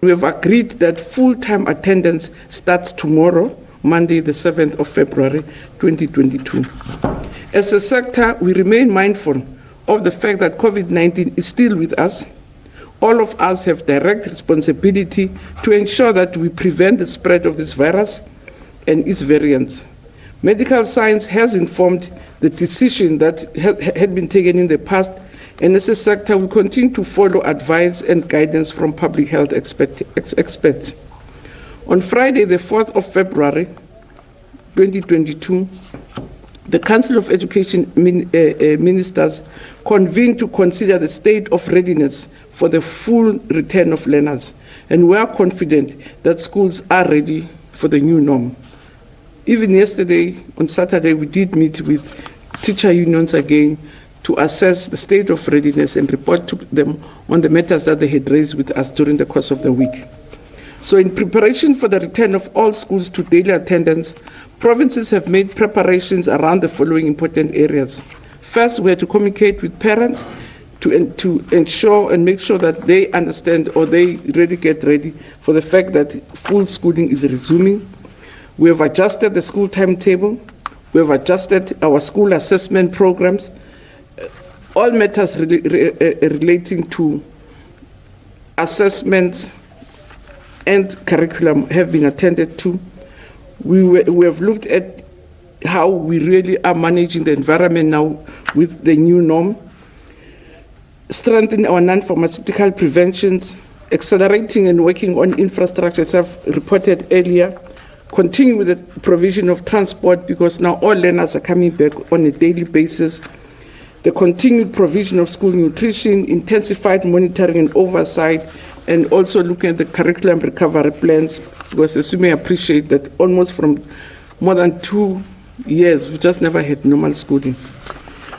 We have agreed that full-time attendance starts tomorrow, Monday, the 7th of February, 2022. As a sector, we remain mindful of the fact that COVID-19 is still with us. All of us have direct responsibility to ensure that we prevent the spread of this virus and its variants. Medical science has informed the decision that had been taken in the past, and as a sector, we continue to follow advice and guidance from public health experts. On Friday, the 4th of February, 2022, the Council of Education Ministers convened to consider the state of readiness for the full return of learners, and we are confident that schools are ready for the new norm. Even yesterday, on Saturday, we did meet with teacher unions again to assess the state of readiness and report to them on the matters that they had raised with us during the course of the week. So in preparation for the return of all schools to daily attendance, provinces have made preparations around the following important areas. First, we had to communicate with parents to ensure and make sure that they understand or they really get ready for the fact that full schooling is resuming. We have adjusted the school timetable. We have adjusted our school assessment programs. All matters relating to assessments and curriculum have been attended to. We have looked at how we really are managing the environment now with the new norm, strengthening our non-pharmaceutical preventions, accelerating and working on infrastructure, as I've reported earlier, continue with the provision of transport because now all learners are coming back on a daily basis, the continued provision of school nutrition, intensified monitoring and oversight, and also looking at the curriculum recovery plans, because as you may appreciate that almost from more than 2 years, we just never had normal schooling.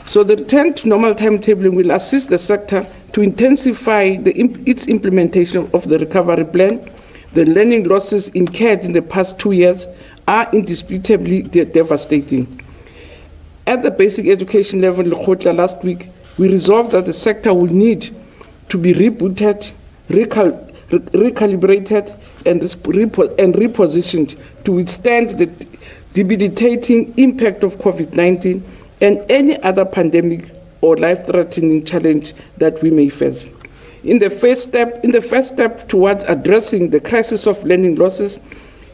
So the return to normal timetabling will assist the sector to intensify its implementation of the recovery plan. The learning losses incurred in the past 2 years are indisputably devastating. At the basic education level, last week, we resolved that the sector will need to be rebooted, recalibrated, and repositioned to withstand the debilitating impact of COVID-19 and any other pandemic or life-threatening challenge that we may face. In the first step towards addressing the crisis of learning losses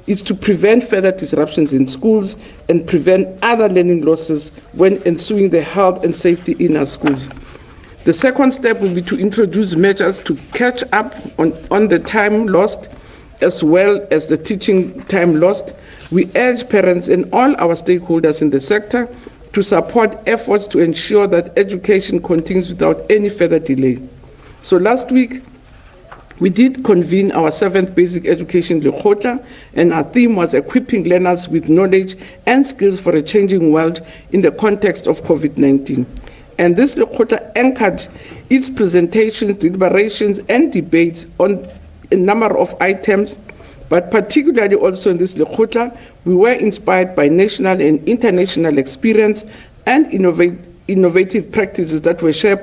is to prevent further disruptions in schools and prevent other learning losses when ensuing the health and safety in our schools. The second step will be to introduce measures to catch up on the time lost as well as the teaching time lost. We urge parents and all our stakeholders in the sector to support efforts to ensure that education continues without any further delay. So last week, we did convene our 7th Basic Education Lekgotla, and our theme was equipping learners with knowledge and skills for a changing world in the context of COVID-19. And this Lekgotla anchored its presentations, deliberations, and debates on a number of items, but particularly also in this Lekgotla, we were inspired by national and international experience and innovative practices that were shared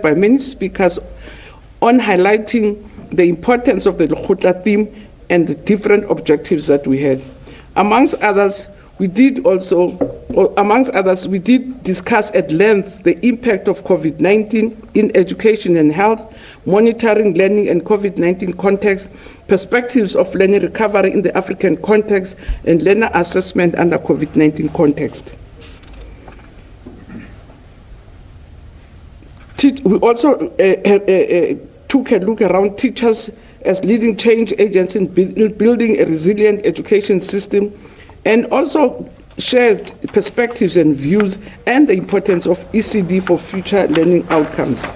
by many speakers on highlighting the importance of the Lekgotla theme and the different objectives that we had. Amongst others, we did discuss at length the impact of COVID-19 in education and health, monitoring learning and COVID-19 context, perspectives of learning recovery in the African context, and learner assessment under COVID-19 context. We also took a look around teachers as leading change agents in building a resilient education system, and also shared perspectives and views and the importance of ECD for future learning outcomes.